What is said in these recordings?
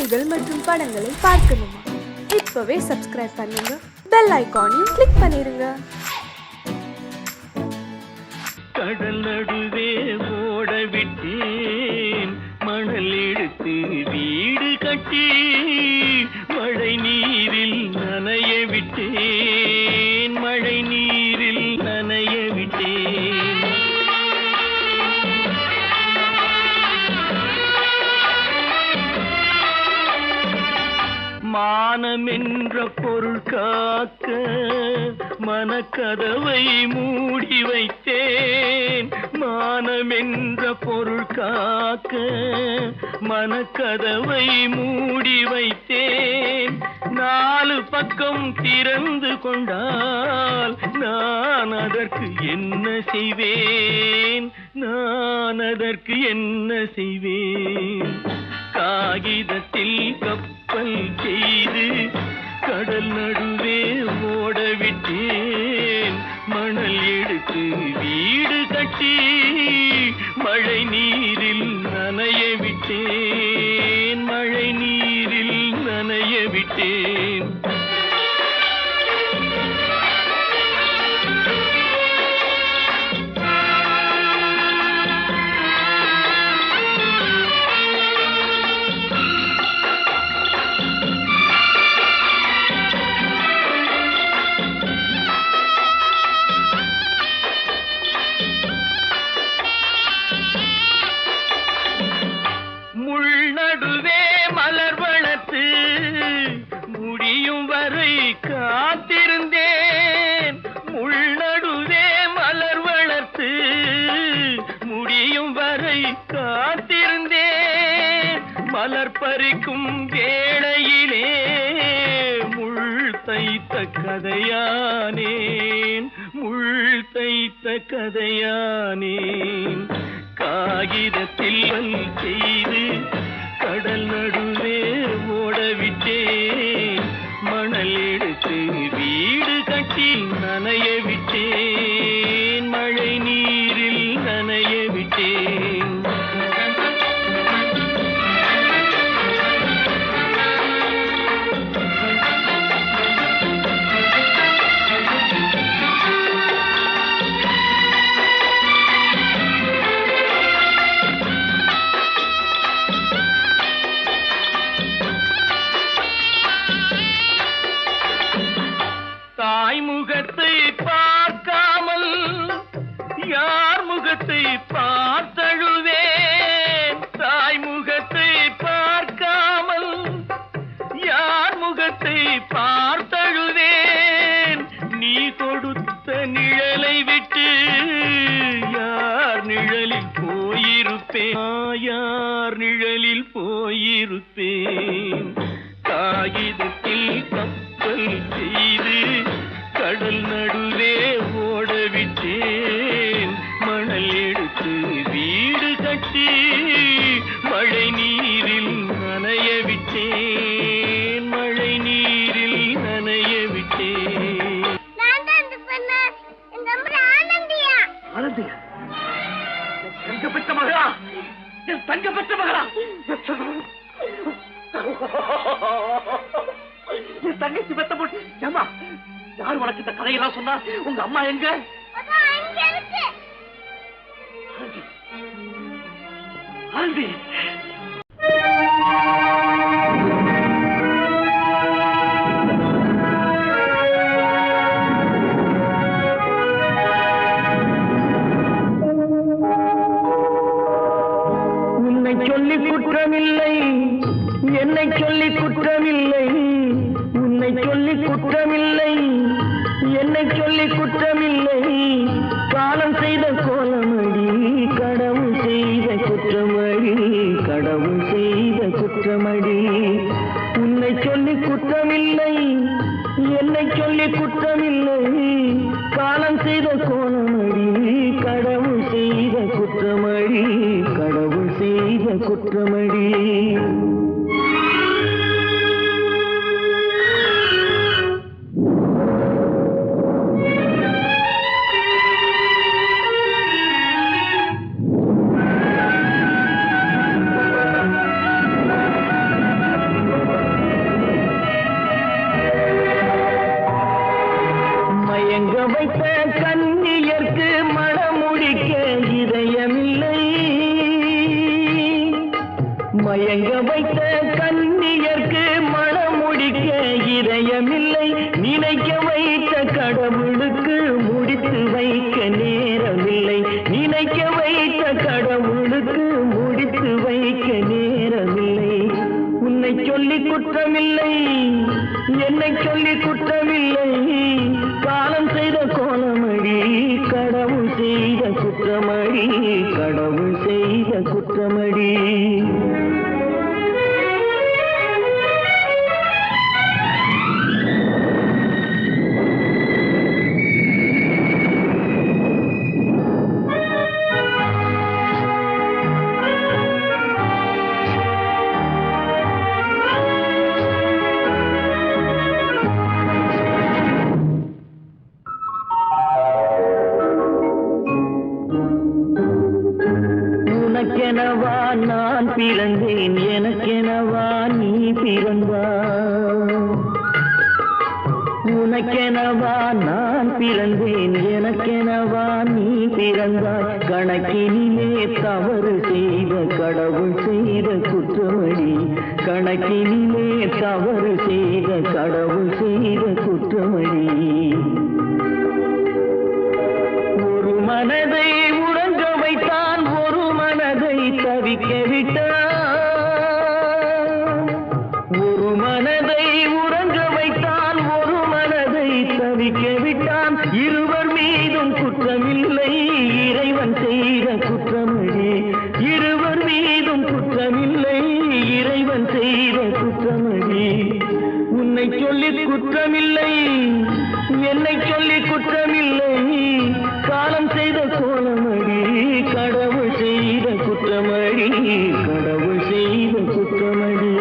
செய்திகள் மற்றும் படங்களை பார்க்கணுமா? இப்பவே சப்ஸ்கிரைப் பண்ணுங்க, பெல் ஐகானையும் கிளிக் பண்ணிருங்க. கடல் நடுவே ஓட விட்டேன், மணல் எடுத்து வீடு கட்டி மழை நீரில் நனைய விட்டேன், மழை நீரில் நனைய விட்டேன். மானம் என்ற பொருள் காக்க மனக்கதவை மூடி வைத்தேன், மானம் என்ற பொருள் காக்க மனக்கதவை மூடி வைத்தேன். நாலு பக்கம் திறந்து கொண்டால் நான் அதற்கு என்ன செய்வேன், நான் அதற்கு என்ன செய்வேன்? காகிதத்தில் கப்பல் செய்து கடல் நடுவே ஓட விட்டேன், மணல் எடுத்து வீடு கட்டி மழை நீரில் நனைய விட்டேன், மழை நீரில் நனைய விட்டேன். நடுவே மலர் வளர்த்து முடியும் வரை காத்திருந்தேன், முள் நடுவே மலர் வளர்த்து முடியும் வரை காத்திருந்தேன். மலர் பறிக்கும் வேளையிலே முள் தைத்த கதையானேன், முள் தைத்த கதையானேன். காகிதத்தில் செய்து கடல் நடுவே ஓடவிட்டேன், மணல் எடுத்து வீடு கட்டி நனைய விட்டேன், மழை நீரில் நனைய விட்டேன். தாய் முகத்தை பார்க்காமல் யார் முகத்தை பார்த்தழுவேன், தாய் முகத்தை பார்க்காமல் யார் முகத்தை பார்த்தழுவேன். நீ கொடுத்த நிழலை விட்டு யார் நிழலில் போயிருப்பேன், யார் நிழலில் போயிருப்பேன். காகிதத்தில் கப்பல் செய்து கடல் நடுவே ஓடவிட்டேன், மணல் எடுத்து வீடு கட்டி மழை நீரில் நனைய விட்டேன், மழை நீரில் நனைய விட்டேன். ஆனந்தியா, தங்க பெற்ற மகளா, என் தங்க பெற்ற மகளா, என் தங்கச்சி பெத்த போட்டு ஏமா, யார் உனக்கு இந்த கதையெல்லாம் சொன்னா? உங்க அம்மா எங்க? ஆனந்தி, உன்னை சொல்லி குற்றமில்லை, என்னை சொல்லி குற்றமில்லை, உன்னை சொல்லி குற்றமில்லை, என்னை சொல்லி குற்றமில்லை. காலம் செய்த கோலமடி, கடவுள் செய்த குற்றமடி, கடவுள் செய்த குற்றமடி. உன்னை சொல்லி குற்றமில்லை, என்னை சொல்லி குற்றமில்லை. காலம் செய்த கோலமடி, கடவுள் செய்த குற்றமடி, கடவுள் செய்த குற்றமடி. வைத்த கன்னியர்க்கு மனம் முடிக்க இதயமில்லை, நினைக்க வைத்த கடவுளுக்கு முடித்து வைக்க நேரமில்லை, நினைக்க வைத்த கடவுளுக்கு முடித்து வைக்க நேரமில்லை. உன்னை சொல்லி குற்றமில்லை, என்னை சொல்லி குற்றமில்லை, காலம் செய்த கோலமடி, கடவுள் செய்த குற்றமடி, கடவுள் செய்த குற்றமடி. உனக்கெனவா நான் பிறந்தேன், எனக்கெனவா நீ பிறந்தாய். உனக்கெனவா நான் பிறந்தேன், எனக்கெனவா நீ பிறந்தாய். கணக்கினிலே தவறு செய்த கடவுள் செய்த குற்றமடி, கணக்கினிலே தவறு செய்த கடவுள் செய்த குற்றமடி. ஒரு மனதை உறங்க வைத்தான், ஒரு மனதை தவிக்க விட்டான். ஒரு மனதை உறங்க வைத்தான், ஒரு மனதை தவிக்க விட்டான். இருவர் மீதும் குற்றமில்லை, இறைவன் செய்த குற்றமடி. இருவர் மீதும் குற்றமில்லை, இறைவன் செய்த குற்றமடி. உன்னை சொல்லி குற்றமில்லை, என்னை சொல்லி குற்றமில்லை, காலம் செய்த கோலமடி, கடவுள் செய்த குற்றமடி, கடவுள் செய்த குற்றமடி.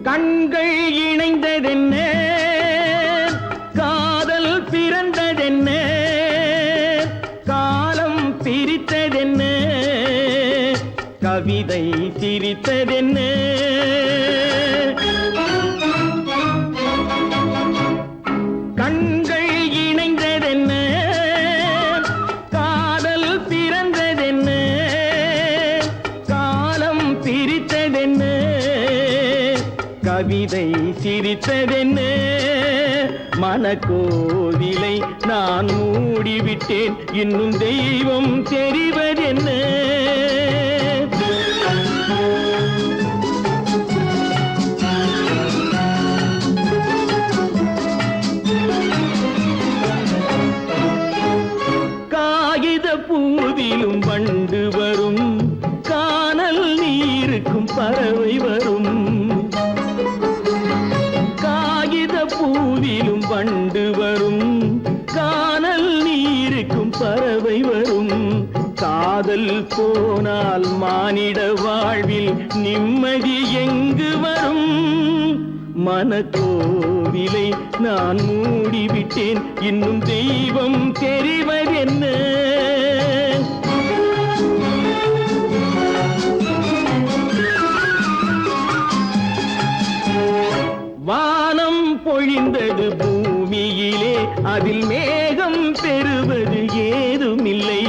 கண்கள் இணைந்ததென்ன, காதல் பிறந்ததென்ன, காலம் பிரித்ததென்ன, கவிதை சிரித்ததென்ன. கண்கள் இணைந்ததென்ன, காதல் பிறந்ததென்ன, காலம் பிரித்ததென்ன, கவிதை சிரித்ததென்ன. மனக்கோவிலை நான் மூடிவிட்டேன், இன்னும் தெய்வம் தெரிவதென்ன. காகித பூவிலும் வண்டு வரும், கானல் நீருக்கும் பறவை வரும். பூவிலும் வண்டு வரும், கானல் நீருக்கும் பறவை வரும். காதல் போனால் மானிட வாழ்வில் நிம்மதி எங்கு வரும்? மனக்கோவிலை நான் மூடிவிட்டேன், இன்னும் தெய்வம் தெரிவதென்ன. வானம் பொழிந்தது பூமியிலே, அதில் மேகம் பெறுவது ஏதுமில்லை.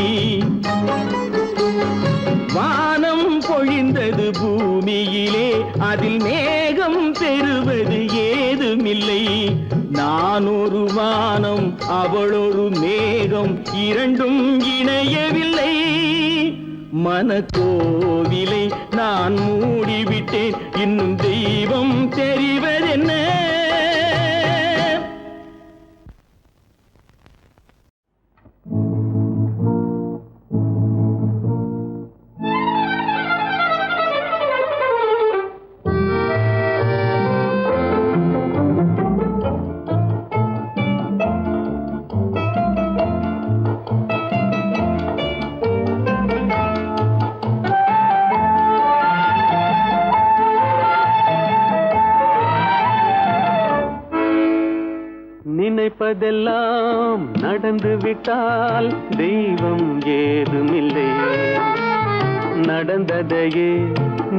வானம் பொழிந்தது பூமியிலே, அதில் மேகம் பெறுவது ஏதுமில்லை. நான் ஒரு வானம், அவளொரு மேகம், இரண்டும் இணையவில்லை. மனக்கோவிலை நான் மூடிவிட்டேன், இன்னும் தெய்வம் தெரிவதென்ன. நினைப்பதெல்லாம் நடந்து விட்டால் தெய்வம் ஏதுமில்லை. நடந்ததையே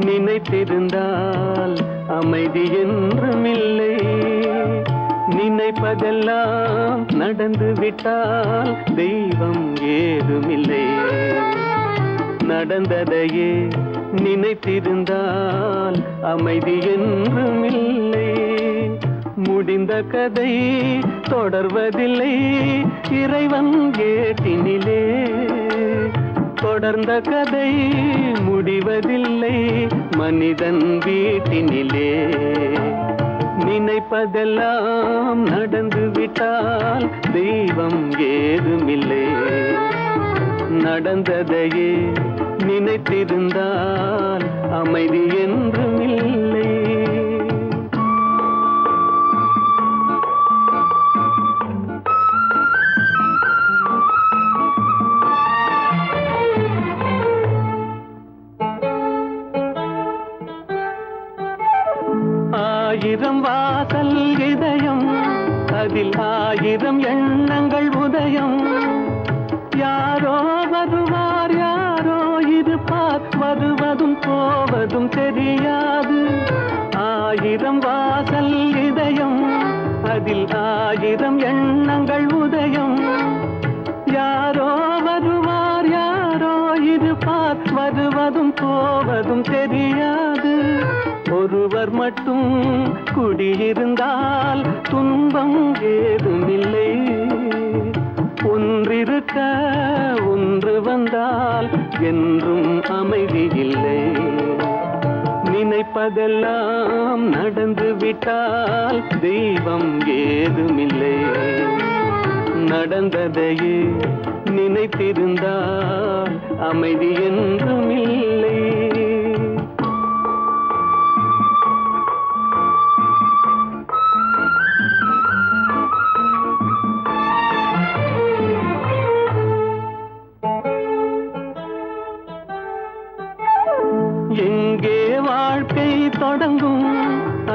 நினைத்திருந்தால் அமைதி என்றுமில்லை. நினைப்பதெல்லாம் நடந்து விட்டால் தெய்வம் ஏதுமில்லை. நடந்ததையே நினைத்திருந்தால் அமைதி என்றுமில்லை. முடிந்த கதை தொடர்வதில்லை இறைவன் ஏட்டினிலே. தொடர்ந்த கதை முடிவதில்லை மனிதன் வீட்டினிலே. நினைப்பதெல்லாம் நடந்து விட்டால் தெய்வம் ஏதுமில்லை. நடந்ததையே நினைத்திருந்தால் அமைதி என்றுமில்லை. ஆயிரம் வாசல் இதயம், அதில் ஆயிரம் எண்ணங்கள் உதயம். யாரோ வருவார் யாரோ இருப்பார், வருவதும் போவதும் தெரியாது. ஆயிரம் வாசல் இதயம், அதில் ஆயிரம் எண்ணங்கள் உதயம். யாரோ வருவார் யாரோ இருப்பார், வருவதும் போவதும் தெரியாது. ஒருவர் மட்டும் குடியிருந்தால் துன்பம் ஏதுமில்லை. ஒன்றிருக்க ஒன்று வந்தால் என்றும் அமைதி இல்லை. நினைப்பதெல்லாம் நடந்து விட்டால் தெய்வம் ஏதுமில்லை. நடந்ததையே நினைத்திருந்தால் அமைதி என்றும் இல்லை. எங்கே வாழ்க்கை தொடங்கும்,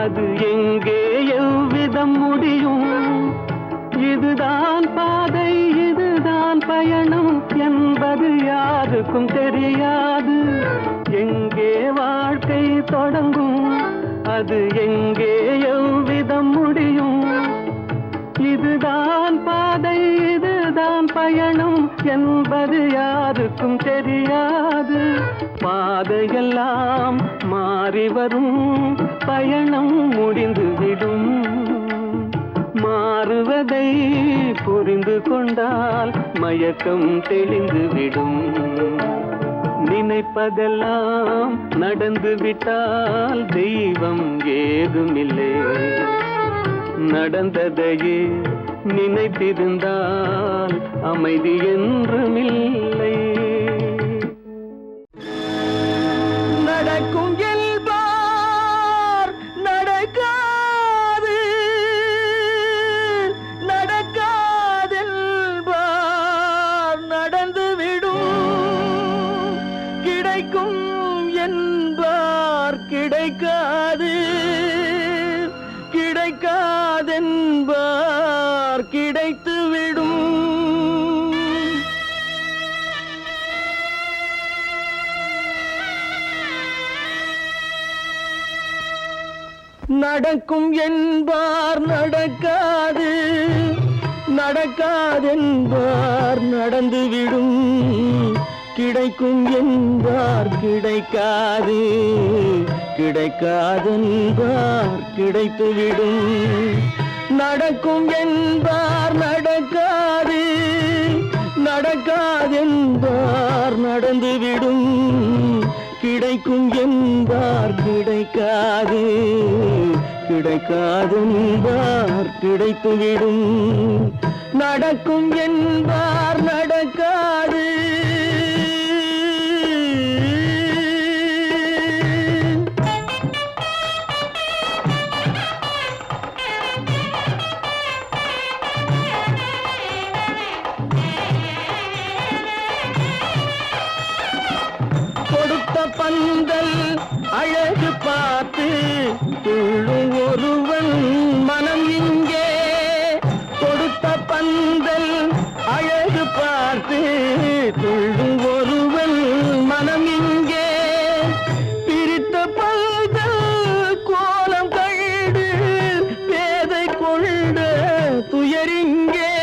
அது எங்கே எவ்விதம் முடியும்? இதுதான் பாதை, இதுதான் பயணம் என்பது யாருக்கும் தெரியாது. எங்கே வாழ்க்கை தொடங்கும், அது எங்கே எவ்விதம் முடியும்? இதுதான் பாதை, இதுதான் பயணம் என்பது யாருக்கும் தெரியாது. பாதையெல்லாம் மாறி வரும், பயணம் முடிந்துவிடும். மாறுவதை புரிந்து கொண்டால் மயக்கம் தெளிந்துவிடும். நினைப்பதெல்லாம் நடந்து விட்டால் தெய்வம் ஏதுமில்லை. நடந்ததையே நினைத்திருந்தால் அமைதி என்றுமில்லை. நடக்கும் என்பார் நடக்காது, நடக்காதென்பார் நடந்துவிடும். கிடைக்கும் என்பார் கிடைக்காது, கிடைக்காதென்பார் கிடைத்துவிடும். நடக்கும் என்பார் நடக்காது, நடக்காதென்பார் நடந்துவிடும். கிடைக்கும் என்பார் கிடைக்காது, கிடைக்காதென்பார் கிடைத்துவிடும். நடக்கும் என்பார் நடக்காது, நடக்காதென்பார் நடந்துவிடும். கிடைக்கும் என்பார் கிடைக்காது, கிடைக்காதென்பார் கிடைத்துவிடும். நடக்கும் என்பார் நடக்காது. பந்தல் அழகு பார்த்து துள்ளும் ஒருவன் மனம் இங்கே. கொடுத்த பந்தல் அழகு பார்த்து துள்ளும் ஒருவன் மனம் இங்கே. பிரித்த பந்தல் கோலம் கண்டு பேதை கொண்ட துயரிங்கே.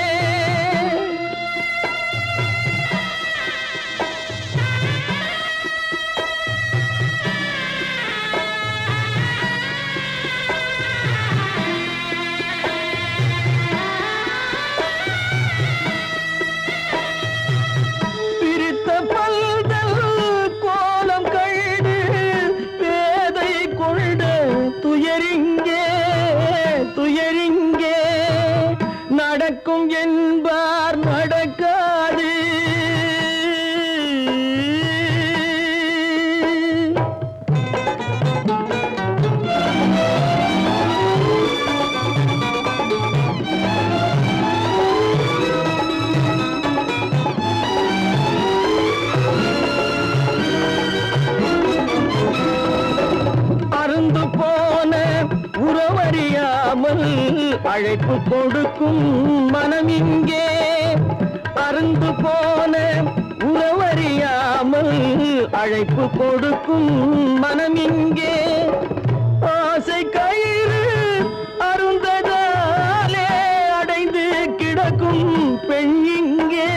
துயரிங்கே நடக்கும் என்பார் நடக்காது. அருந்து போன உறவறியாமல் அழைப்பு கொடுக்கும் மனம் இங்கே. அருந்து போன உறவறியாமல் அழைப்பு கொடுக்கும் மனம் இங்கே. ஆசை கயிறு அருந்ததாலே அடைந்து கிடக்கும் பெண் இங்கே.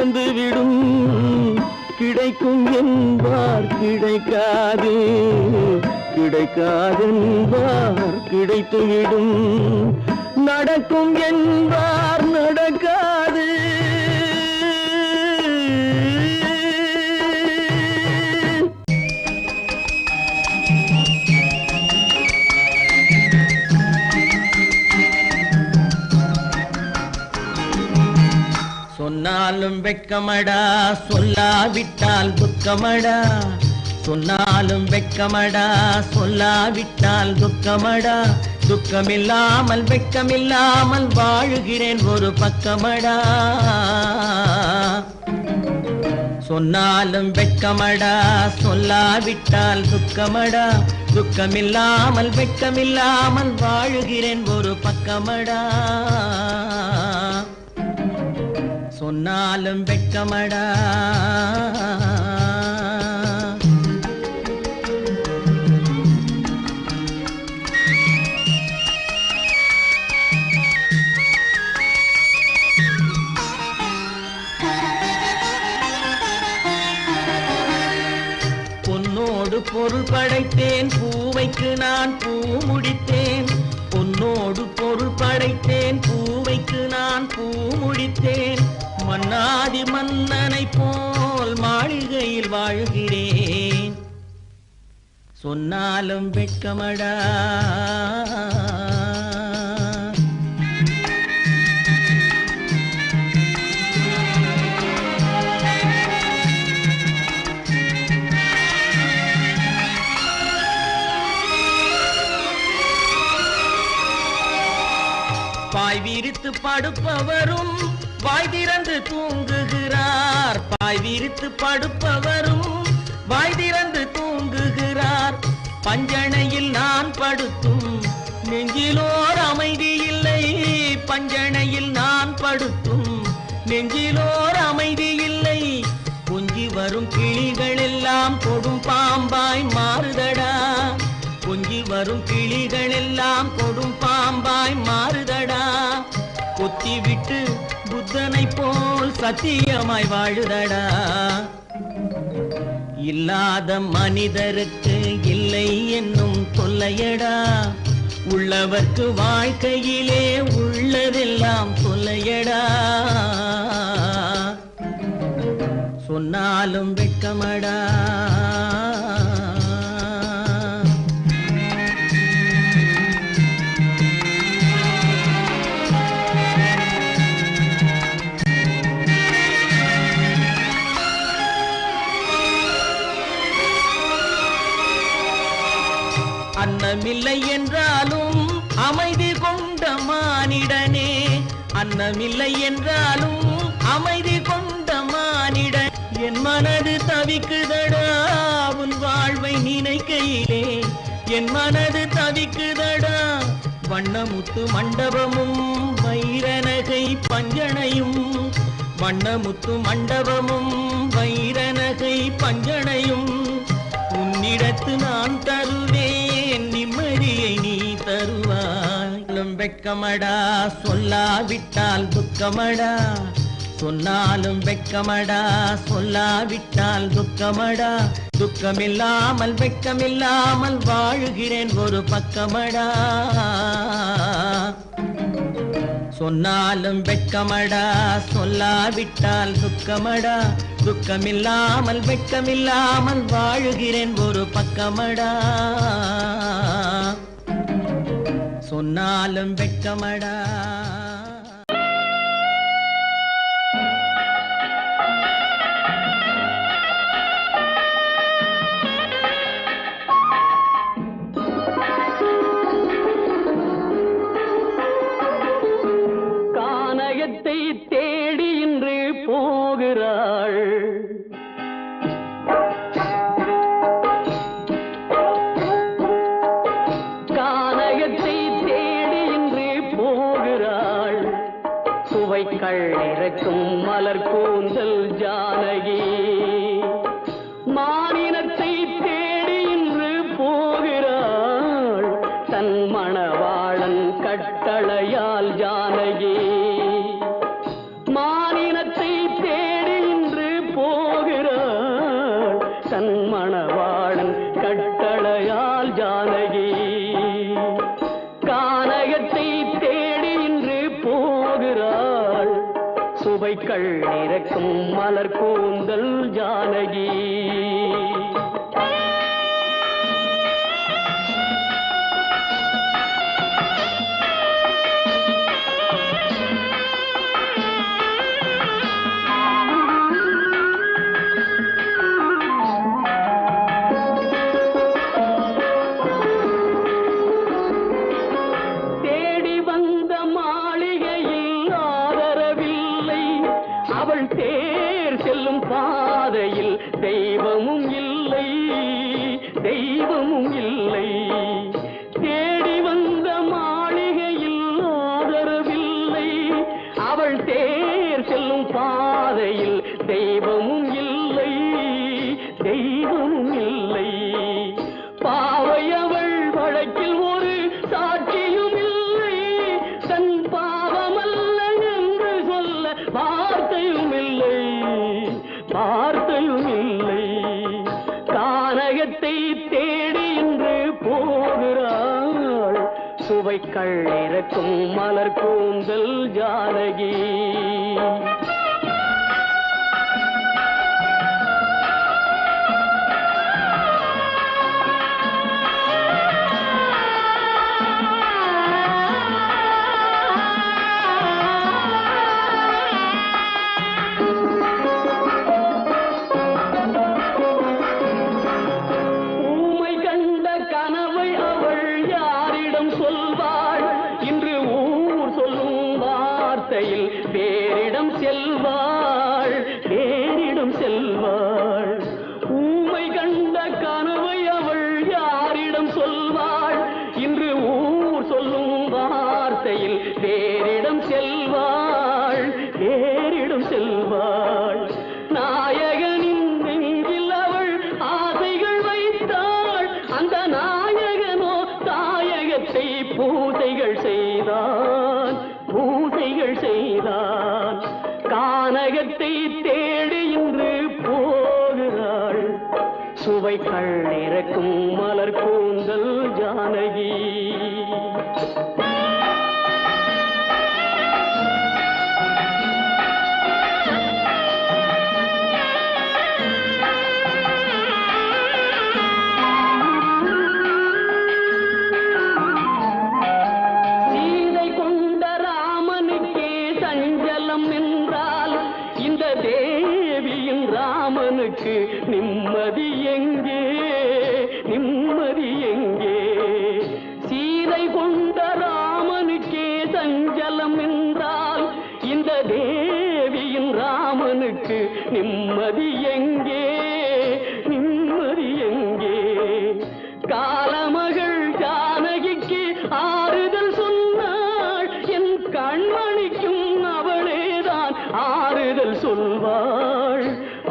வந்துவிடும். கிடைக்கும் என்பார் கிடைக்காது, கிடைக்காதென்பார் கிடைத்துவிடும். நடக்கும் என்பார் நடக்காது. சொன்னாலும் வெட்கமடா, சொல்லாவிட்டால் துக்கமடா. சொன்னாலும் வெட்கமடா, சொல்லாவிட்டால் துக்கமடா. துக்கமில்லாமல் வெட்கமில்லாமல் வாழுகிறேன் ஒரு பக்கமடா. சொன்னாலும் வெட்கமடா, சொல்லாவிட்டால் துக்கமடா. துக்கமில்லாமல் வெட்கமில்லாமல் வாழுகிறேன் ஒரு பக்கமடா. சொன்னாலும் வெட்கமடா. பொன்னோடு பொருள் படைத்தேன், பூவைக்கு நான் பூ முடித்தேன். பொன்னோடு பொருள் படைத்தேன், பூவைக்கு நான் பூ முடித்தேன். மன்னாதி மன்னனை போல் மாளிகையில் வாழ்கிறேன். சொன்னாலும் வெட்கமடா. பாய் விரித்து படுப்பவரும் வாய் திறந்து தூங்குகிறார். பாய் விரித்து படுப்பவரும் வாய் திறந்து தூங்குகிறார். பஞ்சணையில் நான் படுத்தும் நெஞ்சிலோர் அமைதி இல்லை. பஞ்சணையில் நான் படுத்தும் நெஞ்சிலோர் அமைதி இல்லை. கொஞ்சி வரும் கிளிகள் எல்லாம் கொடும் பாம்பாய் மாறுதடா. கொஞ்சி வரும் கிளிகள் எல்லாம் கொடும் பாம்பாய் மாறுதடா. கொத்தி விட்டு புத்தனை போல் சத்தியமாய் வாழுதடா. இல்லாத மனிதருக்கு இல்லை என்னும் தொல்லையடா. உள்ளவர்க்கு வாழ்க்கையிலே உள்ளதெல்லாம் தொல்லையடா. சொன்னாலும் வெட்கமடா. அன்னமில்லை என்றாலும் அமைதி கொண்ட மானிடனே. அன்னமில்லை என்றாலும் அமைதி கொண்ட மானிடன். என் மனது தவிக்குதடா உன் வாழ்வை நினைக்கையிலே. என் மனது தவிக்குதடா. வண்ணமுத்து மண்டபமும் வைரநகை பஞ்சனையும். வண்ணமுத்து மண்டபமும் வைரநகை பஞ்சனையும். உன்னிடத்து நான் தருவேன், நிம்மதியை நீ தருவாய். வெட்கமடா, சொல்லாவிட்டால் துக்கமடா. சொன்னாலும் வெட்கமடா, சொல்லாவிட்டால் துக்கமடா. துக்கமில்லாமல் வெட்கமில்லாமல் வாழுகிறேன் ஒரு பக்கமடா. சொன்னாலும் வெட்கமடா, சொல்லாவிட்டால் துக்கமடா. துக்கமில்லாமல் வெட்கமில்லாமல் வாழுகிறேன் ஒரு பக்கமடா. சொன்னாலும் வெட்கமடா. கானகத்தை தேடி இன்று போகிறாள். கானகத்தை தேடி இன்று போகிறாள். சுவைக்கள் இறக்கும் மலர் கூந்தல் ஜானகி. மானினத்தை தேடி இன்று போகிறாள். தன் மணவாளன் கட்டளையால் ஜானகி. மானினத்தை தேடி மணவாளன் கட்டளையால் ஜானகி கானகத்தை தேடி இன்று போகிறாள் சுவைக்கள் இறக்கும் மலர் கூந்தல் ஜானகி தெய்வமும் இல்லை தெய்வமும் இல்லை தேடி வந்த மாளிகையில் ஆதரவில்லை அவள் தேர் செல்லும் பாதையில் தெய்வமும் இல்லை தெய்வமும் இல்லை பாவை அவள் வழக்கில் ஒரு சாட்சியும் இல்லை தன் பாவமல்ல என்று சொல்ல வார்த்தையும் இல்லை வார்த்தையும் இல்லை கானகத்தை தேடி இன்று போகிறாள் சுவைக்கள் இறக்கும் மலர் கூந்தல் ஜானகி வேறிடம் செல்வாள் வேறிடம் செல்வாள் ஊமை கண்ட கனவை அவள் யாரிடம் சொல்வாள் இன்று ஊர் சொல்லும் வார்த்தையில் வேறிடம் செல்வாள் வேறிடம் செல்வாள் நாயகனின் நெஞ்சில் அவள் ஆசைகள் வைத்தாள் அந்த நாயகனோ தாயகத்தை பூசைகள் செய்தான் பூசைகள் செய்தான் கானகத்தை தேடி இன்று போகிறாள் சுவைக்கள் இறக்கும் மலர் கூந்தல் ஜானகி ராமனுக்கு நிம்மதி எங்கே நிம்மதி எங்கே சீதை கொண்ட ராமனுக்கே சஞ்சலம் என்றால் இந்த தேவியின் ராமனுக்கு நிம்மதி எங்கே நிம்மதி எங்கே காலமகள் ஜானகிக்கு ஆறுதல் சொன்னாள் என் கண்மணிக்கும் அவளேதான் ஆறுதல் சொல்வாள்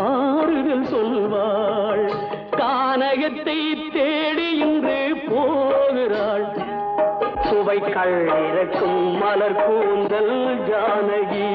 ஆறுதல் சொல்வாள் கானகத்தை தேடி இன்று போகிறாள் சுவைக்கள் இறக்கும் மலர் கூந்தல் ஜானகி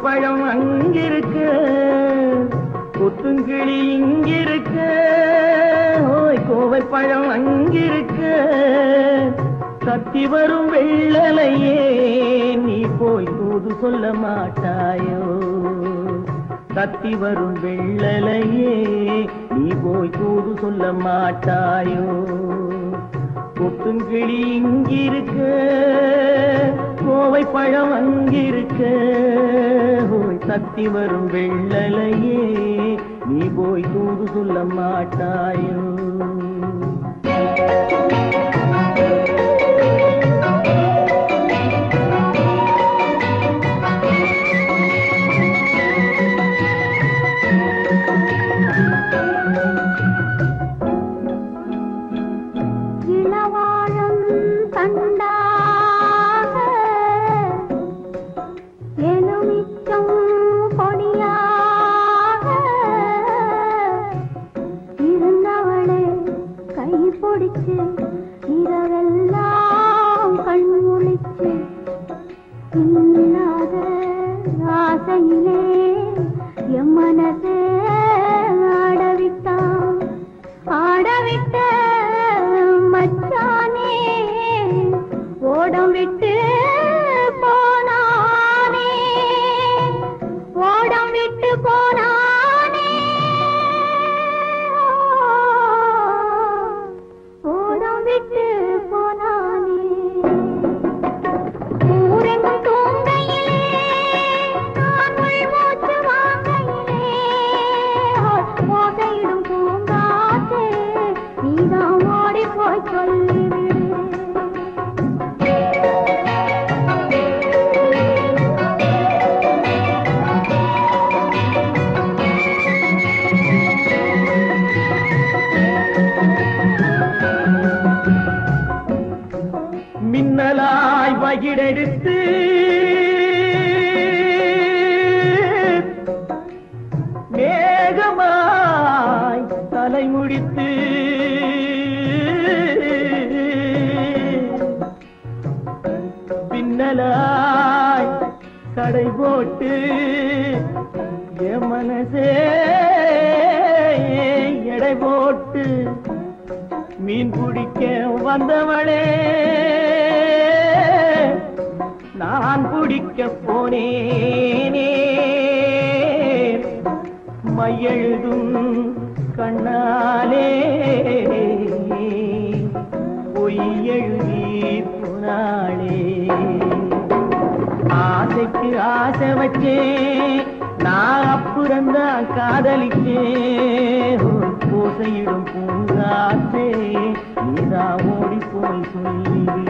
பழம் அங்கிருக்க புத்துங்கிளி இங்கிருக்க ஓய் கோவை பழம் அங்கிருக்க கத்தி வரும் வெள்ளலையே போய் தூது சொல்ல மாட்டாயோ தத்தி வரும் வெள்ளலையே நீ போய் தூது சொல்ல மாட்டாயோ கொட்டுங்கிளி இங்கிருக்க கோவை பழம் அங்கிருக்க போய் தத்தி வரும் வெள்ளலையே நீ போய் தூது சொல்ல மாட்டாயோ இரவெல்லாம் கண்முழிச்சு இல்லாத ஆசையிலே என் மனசே ஆடவிட்ட மச்சானே ஓடம் விட்டு போனானே ஓடம் விட்டு போனானே ஓடம் விட்டு போனானே ஊரெங்கும் தூங்கையிலே நான் மூச்சு வாங்கையிலே ஓசையிடும் பூங்காற்றே நீதான் ஓடி போய் சொல்லிவிடு மின்னலாய் வகிடெடுத்து மேகமாய் தலைமுடித்து பின்னலாய் கடை போட்டு என் மனசே எடை போட்டு மீன் பிடிக்க வந்தவளே நான் பிடிக்க போனேனே மையெழுதும் கண்ணாலே பொய் எழுதி புனாளே ஆசைக்கு ஆசை வச்சேன் நான் அப்புறந்தான் காதலிச்சேன் பூசையிடும் பூங்காற்றே நீதா ஓடி போய் சொல்லிவிடு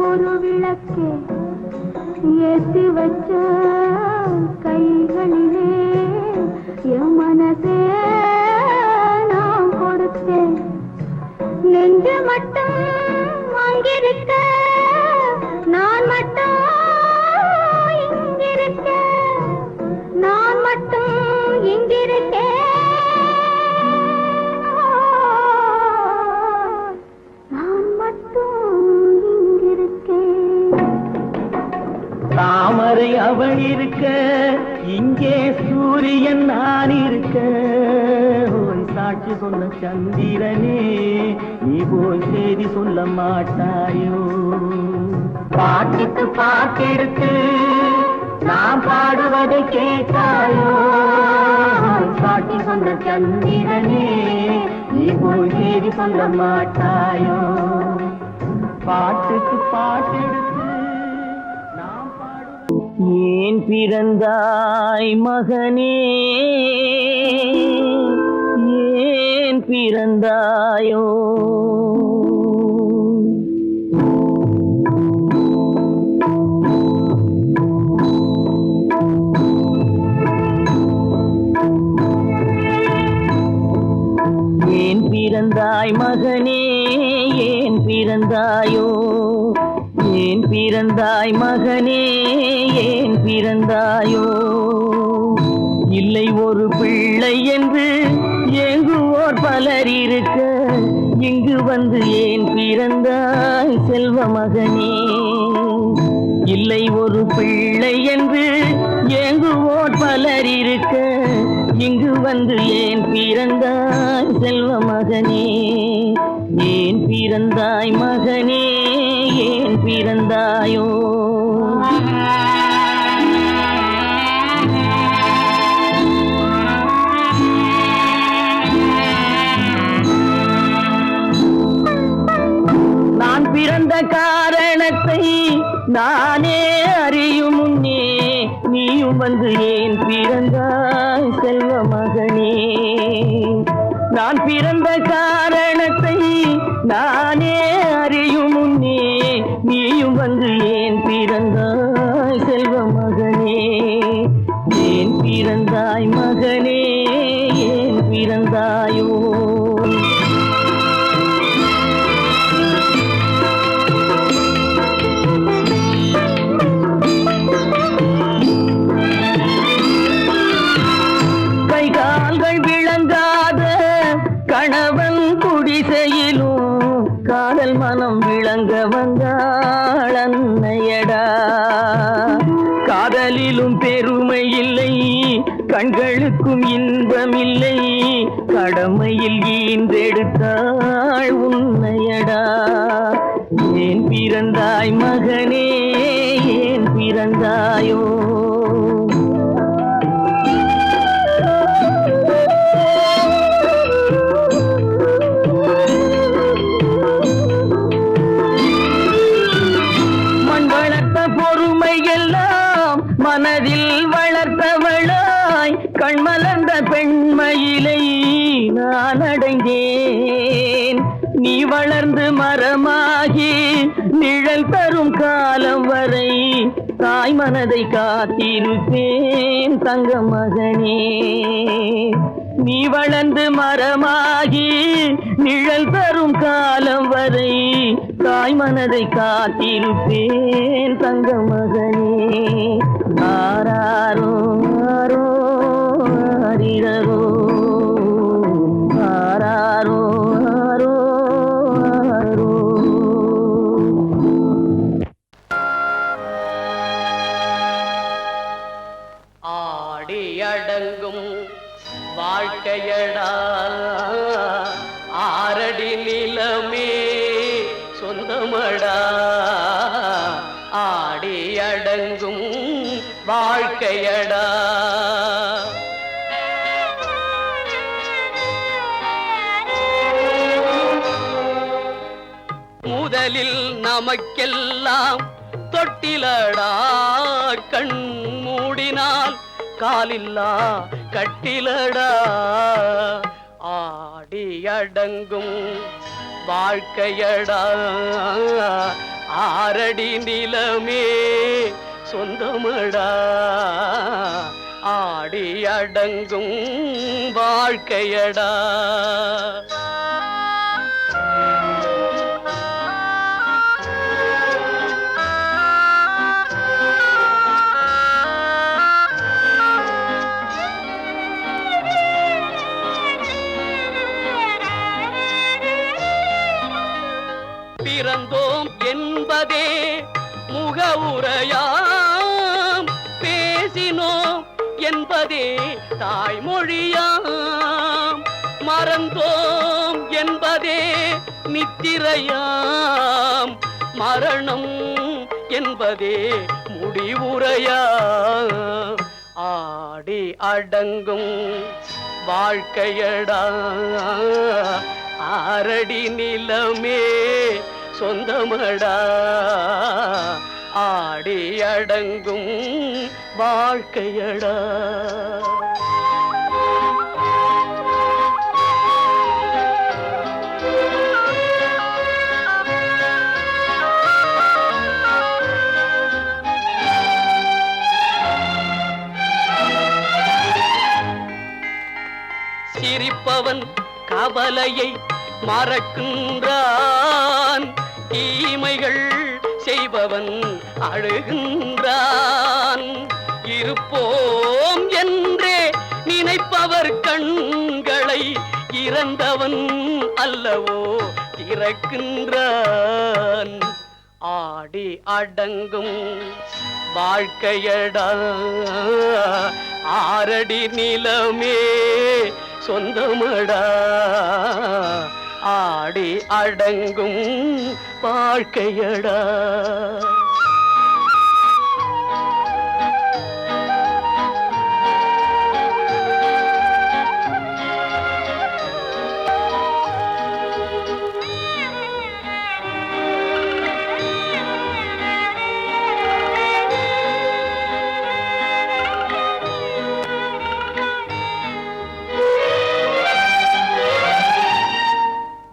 ஒரு விளக்கே ஏற்றி வச்ச கைகளிலே என் மனசே நான் கொடுத்தேன் நெஞ்சு மட்டும் அங்கிருக்க நான் மட்டும் இங்கிருக்க நான் மட்டும் இங்கிருக்கேன் தாமரை அவள் இருக்க இங்கே சூரியன் நான் இருக்க சாட்சி சொன்ன சந்திரனே நீ போய் செய்தி சொல்ல மாட்டாயோ பாட்டுக்கு பாட்டெடுத்து நான் பாடுவதை கேட்டாயோ சாட்சி சொன்ன சந்திரனே நீ போய் செய்தி சொல்ல மாட்டாயோ பாட்டுக்கு பாட்டெடுத்து ஏன் பிறந்தாய் மகனே ஏன் பிறந்தாயோ ஏன் பிறந்தாய் மகனே ஏன் பிறந்தாயோ ஏன் பிறந்தாய் மகனே ஏன் பிறந்தாயோ இல்லை ஒரு பிள்ளை என்று ஏங்குவோர் பலர் இருக்க இங்கு வந்து ஏன் பிறந்தாய் செல்வ மகனே இல்லை ஒரு பிள்ளை என்று ஏங்குவோர் பலர் இருக்க இங்கு வந்து ஏன் பிறந்தாய் செல்வ மகனே ஏன் பிறந்தாய் மகனே ஏன் பிறந்தாயோ நான் பிறந்த காரணத்தை நானே அறியும் முன்னே நீயும் வந்து ஏன் பிறந்தாய் செல்வ மகனே நான் பிறந்த காரணத்தை நானே அறியும் முன்னே நீயும் வந்து ஏன் பிறந்தாய் செல்வ மகனே ஏன் பிறந்தாய் மகனே ஏன் பிறந்தாயோ கைகால்கள் விளங்காத கணவன் குடிசையிலும் காதல் மனம் விளங்க வந்தாள் அன்னையடா காதலிலும் பெருமை இல்லை கண்களுக்கும் இன்பமில்லை கடமையில் ஈன்றெடுத்தாள் உன்னையடா ஏன் பிறந்தாய் மகனே ஏன் பிறந்தாயோ பொறுமையெல்லாம் மனதில் வளர்த்தவளாய் கண்மலர்ந்த பெண்மயிலை நான் அடைந்தேன் நீ வளர்ந்து மரமாகி நிழல் தரும் காலம் வரை தாய் மனதை காத்திருப்பேன் தங்க மகனே நீ வளர்ந்து மரமாகி நிழல் தரும் காலம் வரை தாய் மனதை காத்திருப்பேன் தங்க மகனே ஆராரோ ஆரோ ஆரிரரோ ஆராரோ ஆரோ ஆரோ ஆடி அடங்கும் வாழ்க்கையடா ஆரடி நிலமே சொந்தமடா ஆடி அடங்கும் வாழ்க்கையடா முதலில் நமக்கெல்லாம் தொட்டிலடா கண் மூடினால் காலில்லா கட்டிலடா ஆடி அடங்கும் வாழ்க்கையடா ஆரடி நிலமே சொந்தமடா ஆடி அடங்கும் வாழ்க்கையடா பிறந்தோம் என்பதே முகவுரையாம் பேசினோம் என்பதே தாய்மொழியாம் மறந்தோம் என்பதே நித்திரையாம் மரணம் என்பதே முடிவுரையாம் ஆடி அடங்கும் வாழ்க்கையடா ஆரடி நிலமே சொந்தமடா ஆடி அடங்கும் வாழ்க்கையடா சிரிப்பவன் கவலையை மறக்கின்றான் இறந்தவன் அழுகின்றான். இருப்போம் என்றே நினைப்பவர் கண்களை இறந்தவன் அல்லவோ திறக்கின்றான். ஆடி அடங்கும் வாழ்க்கையடா ஆரடி நிலமே சொந்தமடா. ஆடி அடங்கும் வாழ்க்கையடா.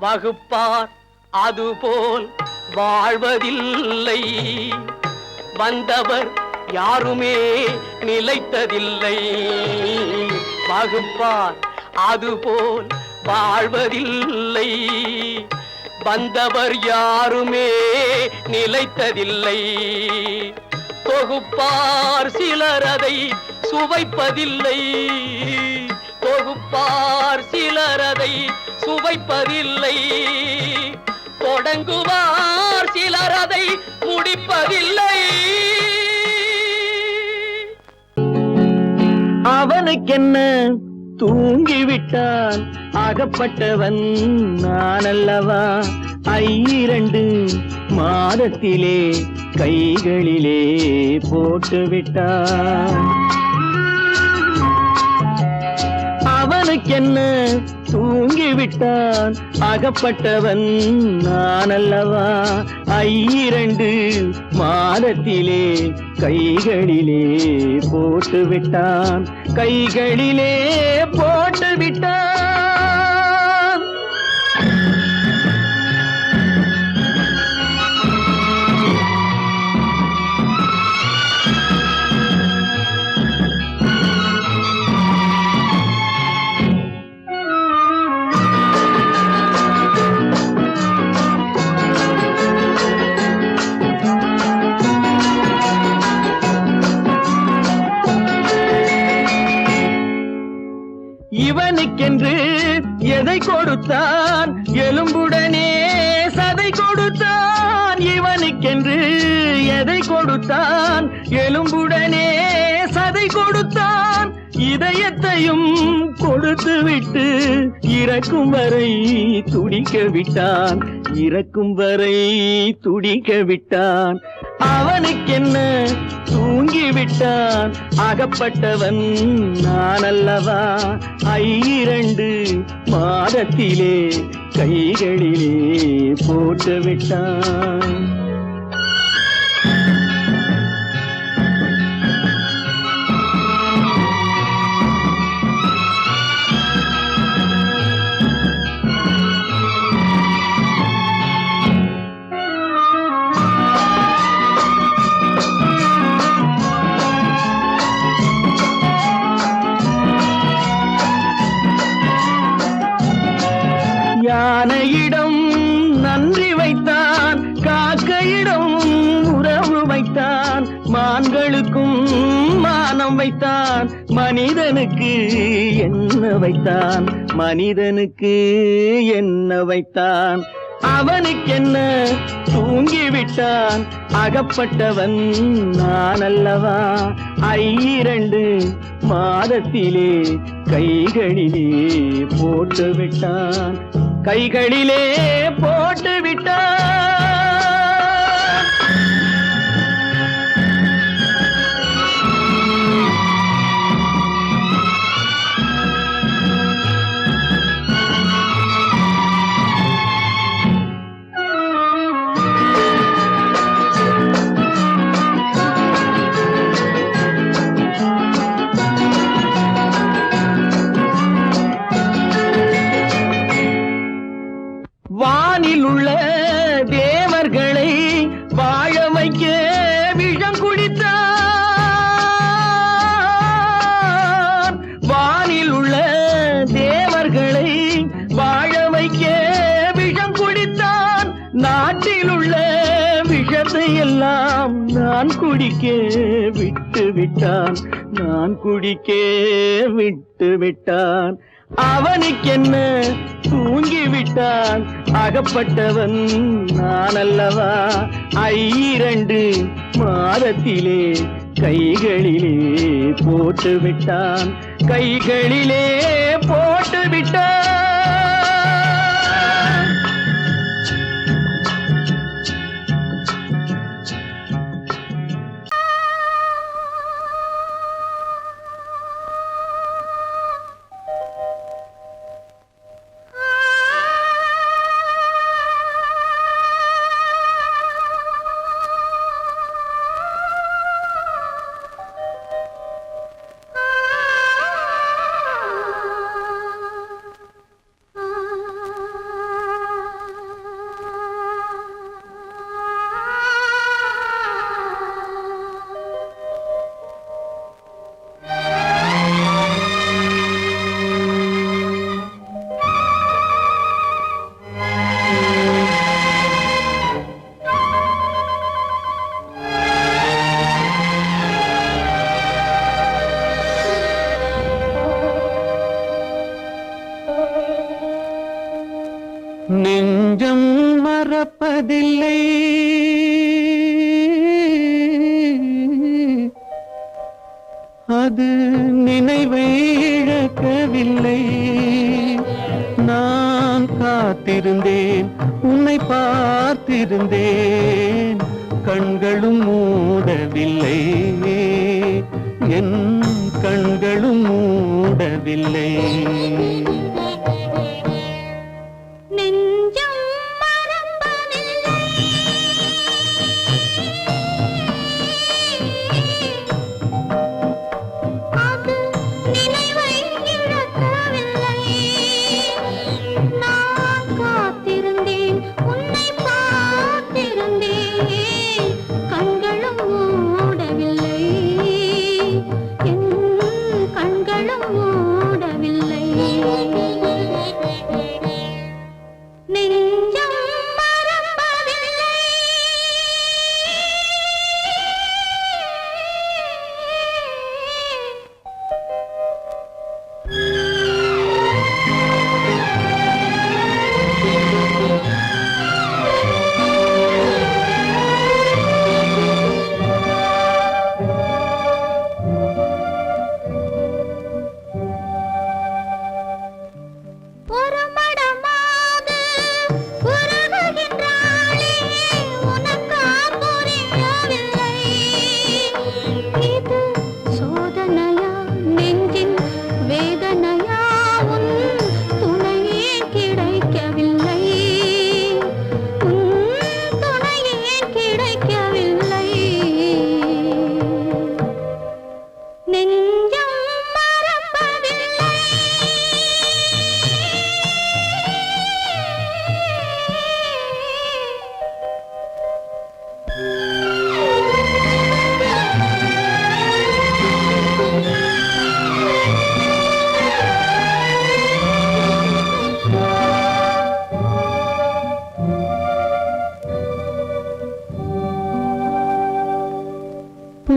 வகுப்பார் அதுபோல் வாழ்வதில்லை, வந்தவர் யாருமே நிலைத்ததில்லை. வகுப்பார் அதுபோல் வாழ்வதில்லை, வந்தவர் யாருமே நிலைத்ததில்லை. தொகுப்பார் சிலர் அதை சுவைப்பதில்லை, தொகுப்பார் சிலர் அதை சுவைப்பதில்லை. தொடங்குவார் சிலர் அதை முடிப்பதில்லை. அவனுக்கென்ன தூங்கிவிட்டான் அகப்பட்டவன் நான் அல்லவா. 2 மாதத்திலே கைகளிலே போட்டுவிட்டான். அவனுக்கென்ன தூங்கிவிட்டான் அகப்பட்டவன் நான் அல்லவா. 2 மாதத்திலே கைகளிலே போட்டுவிட்டான், கைகளிலே போட்டுவிட்டான். இவனுக்கென்று எதை கொடுத்தான் எலும்புடனே சதை கொடுத்தான். இவனுக்கென்று எதை கொடுத்தான் எலும்புடனே சதை கொடுத்தான். இதயத்தையும் கொடுத்து விட்டு இறக்கும் வரை துடிக்க விட்டான், இறக்கும் வரை துடிக்க விட்டான். அவனுக்கென்ன தூங்கிவிட்டான் அகப்பட்டவன் நான் அல்லவா. 2 மாதத்திலே கைகளிலே போட்டுவிட்டான். யானையிடம் நன்றி வைத்தான், காக்கையிடம் உறவு வைத்தான், மான்களுக்கும் மானம் வைத்தான், மனிதனுக்கு என்ன வைத்தான், மனிதனுக்கு என்ன வைத்தான். அவனுக்கென்ன தூங்கிவிட்டான் அகப்பட்டவன் நான் அல்லவா. 2 மாதத்திலே கைகளிலே போட்டுவிட்டான், கைகளிலே போட்டுவிட்டான். வானில் உள்ள தேவர்களை வாழ வைக்க விஷம் குடித்தான். வானில் உள்ள தேவர்களை வாழ வைக்க விஷம் குடித்தான். நாட்டில் உள்ள விஷத்தை எல்லாம் நான் குடிக்க விட்டு விட்டான், நான் குடிக்க விட்டு விட்டான். அவனுக்கென்ன தூங்கி விட்டான், அகப்பட்டவன் நான் அல்லவா. 2 மாதத்திலே கைகளிலே போட்டு விட்டான், கைகளிலே போட்டு விட்டான். நெஞ்சம் மறப்பதில்லை, அது நினைவை இழக்கவில்லை. நான் காத்திருந்தேன், உன்னை பார்த்திருந்தேன், கண்களும் மூடவில்லை, என் கண்களும் மூடவில்லை.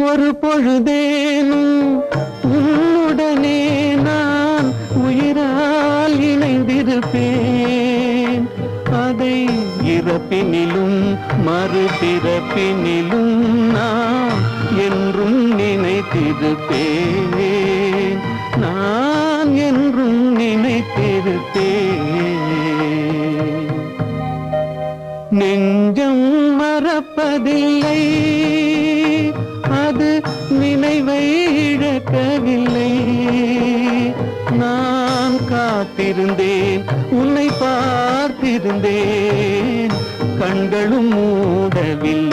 ஒரு பொழுதேனும் உன்னுடனே நான் உயிரால் இணைந்திருப்பேன். அதை இறப்பினிலும் மறுபிறப்பினிலும் நான் என்றும் நினைத்திருப்பேன், நான் என்றும் நினைத்திருப்பேன். நெஞ்சம் மறப்பதில்லை, அது நினைவை இழக்கவில்லை. நான் காத்திருந்தேன், உன்னை பார்த்திருந்தேன், கண்களும் மூடவில்லை.